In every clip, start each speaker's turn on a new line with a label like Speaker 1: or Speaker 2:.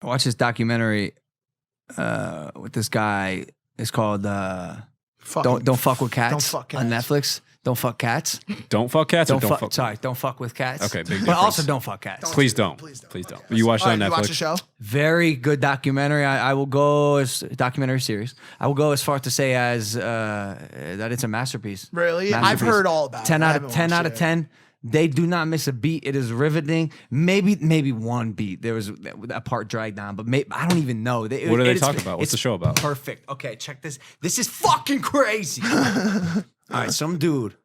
Speaker 1: I watched this documentary with this guy. It's called Don't Fuck with Cats.
Speaker 2: Don't Fuck Cats.
Speaker 1: On Netflix. Don't fuck cats.
Speaker 3: Don't fuck cats or don't fuck.
Speaker 1: Sorry, don't fuck with cats.
Speaker 3: Okay, big difference.
Speaker 1: But also don't fuck cats.
Speaker 3: Please don't. Please don't. You watch it on Netflix.
Speaker 2: You watch the show?
Speaker 1: Very good documentary. I will go as documentary series. I will go as far to say as that it's a masterpiece.
Speaker 2: Really? I've heard all about it.
Speaker 1: 10 out of 10. They do not miss a beat. It is riveting. Maybe one beat. There was a part dragged on, but I don't even know.
Speaker 3: What do they talk about? What's the show about?
Speaker 1: Perfect. Okay, check this. This is fucking crazy. All right, some dude,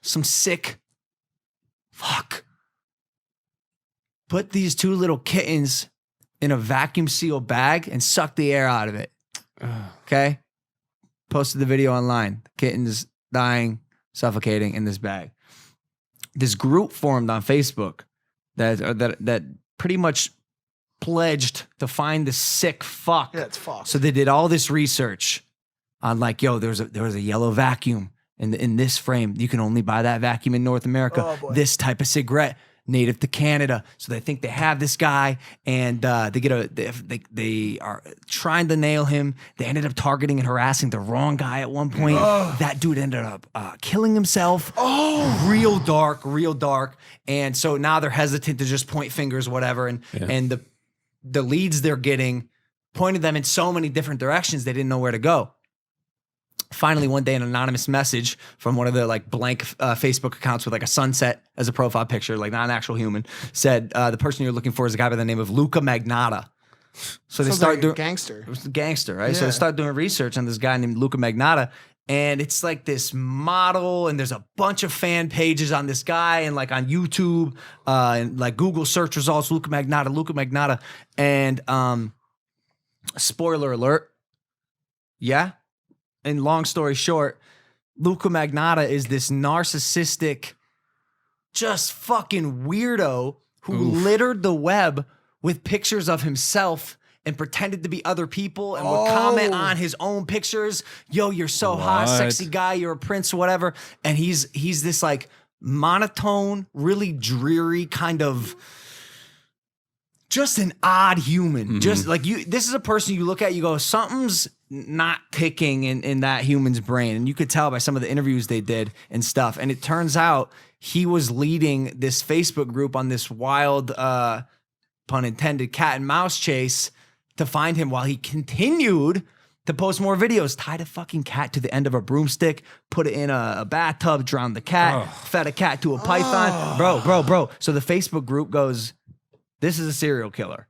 Speaker 1: some sick fuck, put these two little kittens in a vacuum sealed bag and sucked the air out of it. Okay? Posted the video online. The kittens dying, suffocating in this bag. This group formed on Facebook that pretty much pledged to find the sick fuck.
Speaker 2: Yeah, it's fucked.
Speaker 1: So they did all this research on like, yo, there was a yellow vacuum in this frame. You can only buy that vacuum in North America.
Speaker 2: Oh,
Speaker 1: this type of cigarette, native to Canada. So they think they have this guy, and they are trying to nail him. They ended up targeting and harassing the wrong guy at one point. That dude ended up killing himself. Real dark. And so now they're hesitant to just point fingers, whatever. And the leads they're getting pointed them in so many different directions they didn't know where to go. Finally, one day, an anonymous message from one of the like blank Facebook accounts with like a sunset as a profile picture, like not an actual human, said the person you're looking for is a guy by the name of Luca Magnotta. So they start doing
Speaker 2: gangster.
Speaker 1: It was the gangster, right?
Speaker 2: Yeah.
Speaker 1: So they start doing research on this guy named Luca Magnotta, and it's like this model, and there's a bunch of fan pages on this guy, and like on YouTube, and like Google search results, Luca Magnotta, and spoiler alert, yeah. And long story short, Luca Magnotta is this narcissistic, just fucking weirdo who littered the web with pictures of himself and pretended to be other people and would comment on his own pictures. Yo, you're so hot, sexy guy, you're a prince, whatever. And he's this like monotone, really dreary kind of just an odd human. Mm-hmm. Just like this is a person you look at, you go, something's not ticking in that human's brain. And you could tell by some of the interviews they did and stuff. And it turns out he was leading this Facebook group on this wild, pun intended, cat and mouse chase to find him while he continued to post more videos. Tied a fucking cat to the end of a broomstick, put it in a bathtub, drowned the cat, fed a cat to a python. Bro. So the Facebook group goes, this is a serial killer.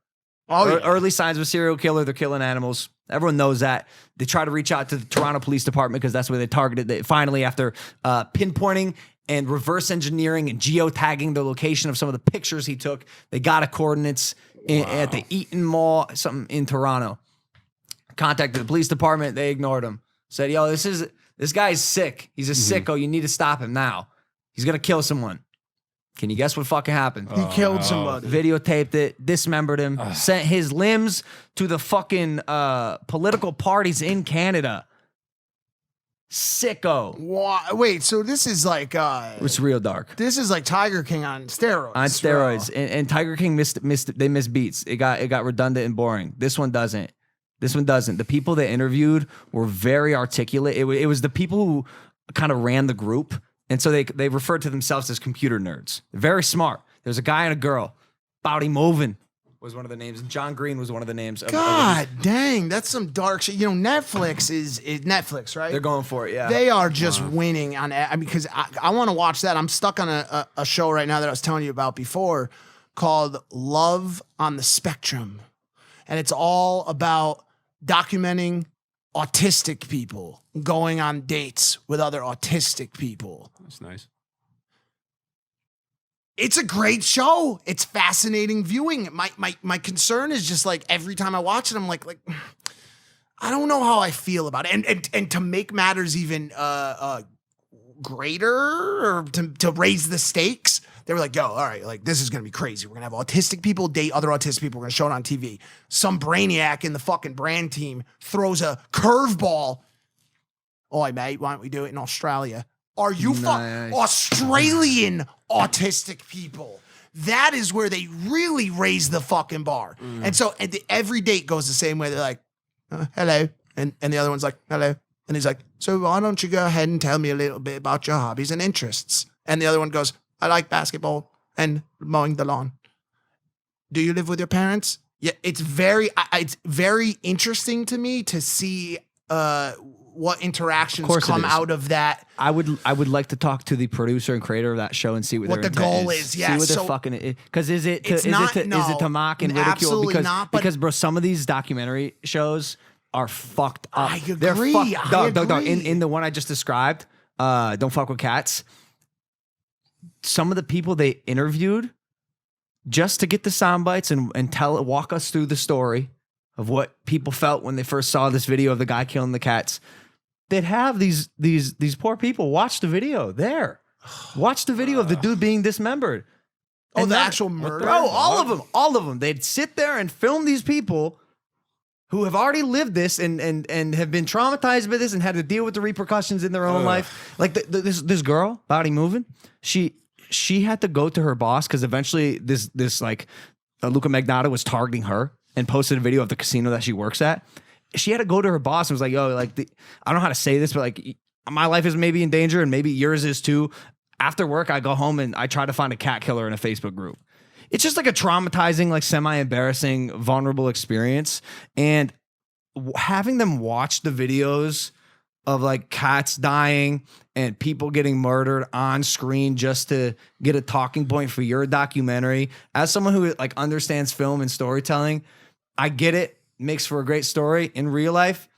Speaker 1: Early signs of a serial killer. They're killing animals. Everyone knows that. They try to reach out to the Toronto Police Department because that's where they targeted. Finally, after pinpointing and reverse engineering and geotagging the location of some of the pictures he took, they got a coordinates at the Eaton Mall, something in Toronto. Contacted the police department. They ignored him. Said, yo, this guy's sick. He's a sicko. You need to stop him now. He's going to kill someone. Can you guess what fucking happened?
Speaker 2: He killed somebody.
Speaker 1: Videotaped it, dismembered him, sent his limbs to the fucking political parties in Canada. Sicko.
Speaker 2: Wait, so this is like
Speaker 1: it's real dark.
Speaker 2: This is like Tiger King on steroids.
Speaker 1: On steroids. And Tiger King missed beats. It got redundant and boring. This one doesn't. The people they interviewed were very articulate. It was the people who kind of ran the group. And so they referred to themselves as computer nerds. Very smart. There's a guy and a girl. Bowdy Movin was one of the names. And John Green was one of the names.
Speaker 2: God dang, that's some dark shit. You know, Netflix is Netflix, right?
Speaker 1: They're going for it, yeah.
Speaker 2: They are just winning on it. Because I want to watch that. I'm stuck on a show right now that I was telling you about before called Love on the Spectrum. And it's all about documenting autistic people going on dates with other autistic people.
Speaker 3: That's nice.
Speaker 2: It's a great show. It's fascinating viewing. My concern is just like every time I watch it, I'm like I don't know how I feel about it. And to make matters even greater, or to raise the stakes, they were like, yo, all right, like this is gonna be crazy. We're gonna have autistic people date other autistic people. We're gonna show it on TV. Some brainiac in the fucking brand team throws a curveball. Oi, mate, why don't we do it in Australia? Are you Australian autistic people? that is where they really raise the fucking bar. And so every date goes the same way. They're like, hello. And the other one's like, hello. And he's like, so why don't you go ahead and tell me a little bit about your hobbies and interests? And the other one goes, I like basketball and mowing the lawn. Do you live with your parents? Yeah, it's very interesting to me to see what interactions come out of that.
Speaker 1: I would like to talk to the producer and creator of that show and see what
Speaker 2: the goal is. Yeah,
Speaker 1: see what they're fucking. Because is it to mock and ridicule?
Speaker 2: Absolutely not.
Speaker 1: Because bro, some of these documentary shows are fucked up.
Speaker 2: I agree.
Speaker 1: They're in the one I just described. Don't fuck with cats. Some of the people they interviewed just to get the sound bites and walk us through the story of what people felt when they first saw this video of the guy killing the cats. They'd have these poor people watch the video there. Watch the video of the dude being dismembered.
Speaker 2: Oh, the actual murder?
Speaker 1: Bro, all of them. They'd sit there and film these people who have already lived this and have been traumatized by this and had to deal with the repercussions in their own life. Like this girl, Body Moving, she had to go to her boss because eventually this Luca Magnotta was targeting her and posted a video of the casino that she works at. She had to go to her boss and was like, yo, I don't know how to say this, but like my life is maybe in danger and maybe yours is too. After work, I go home and I try to find a cat killer in a Facebook group. It's just like a traumatizing, like semi-embarrassing, vulnerable experience. And having them watch the videos of like cats dying and people getting murdered on screen just to get a talking point for your documentary. As someone who like understands film and storytelling, I get it. Makes for a great story. In real life,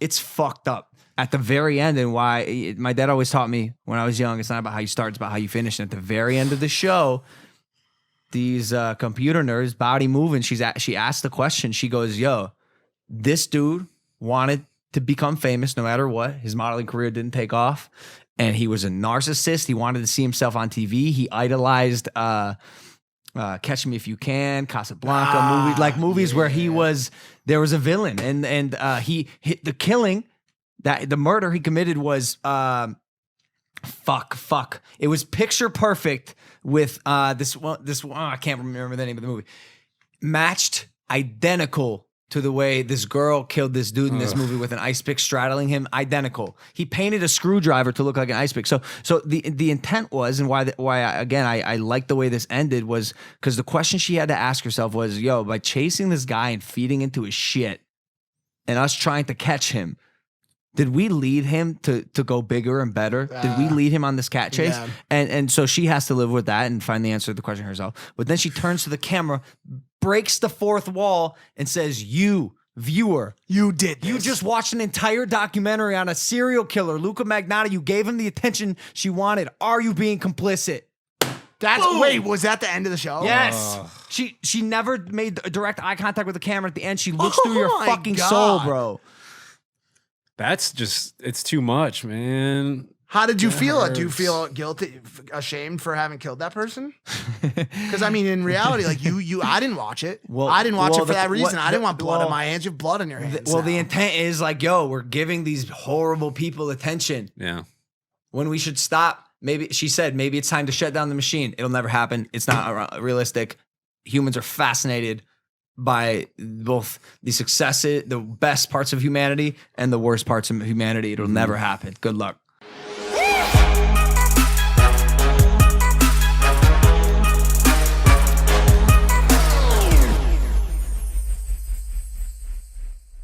Speaker 1: it's fucked up at the very end. And why my dad always taught me when I was young, it's not about how you start, it's about how you finish. And at the very end of the show, these computer nerds, Body Moving, she asked the question. She goes, yo, this dude wanted to become famous no matter what. His modeling career didn't take off. And he was a narcissist. He wanted to see himself on TV. He idolized Catch Me If You Can, Casablanca, movies where there was a villain. And he hit the killing, the murder he committed was fuck. It was picture perfect with this one, I can't remember the name of the movie. Matched identical to the way this girl killed this dude in this movie with an ice pick straddling him. Identical. He painted a screwdriver to look like an ice pick. So the intent was, and why I like the way this ended was because the question she had to ask herself was, yo, by chasing this guy and feeding into his shit and us trying to catch him, did we lead him to go bigger and better? Did we lead him on this cat chase? Yeah. And so she has to live with that and find the answer to the question herself. But then she turns to the camera, breaks the fourth wall, and says, you, viewer,
Speaker 2: you did this.
Speaker 1: You just watched an entire documentary on a serial killer, Luca Magnotta. You gave him the attention she wanted. Are you being complicit?
Speaker 2: Wait, was that the end of the show?
Speaker 1: Yes. She never made direct eye contact with the camera at the end. She looks through your fucking soul, bro.
Speaker 3: That's just, it's too much, man.
Speaker 2: How did you feel? Do you feel guilty, ashamed for having killed that person? Because I mean, in reality, like I didn't watch it. Well, I didn't watch it for that reason. I didn't want blood on my hands. You have blood on your hands.
Speaker 1: The intent is like, yo, we're giving these horrible people attention.
Speaker 3: Yeah.
Speaker 1: When we should stop. Maybe she said, maybe it's time to shut down the machine. It'll never happen. It's not realistic. Humans are fascinated by both the successes, the best parts of humanity and the worst parts of humanity. It'll never happen. Good luck.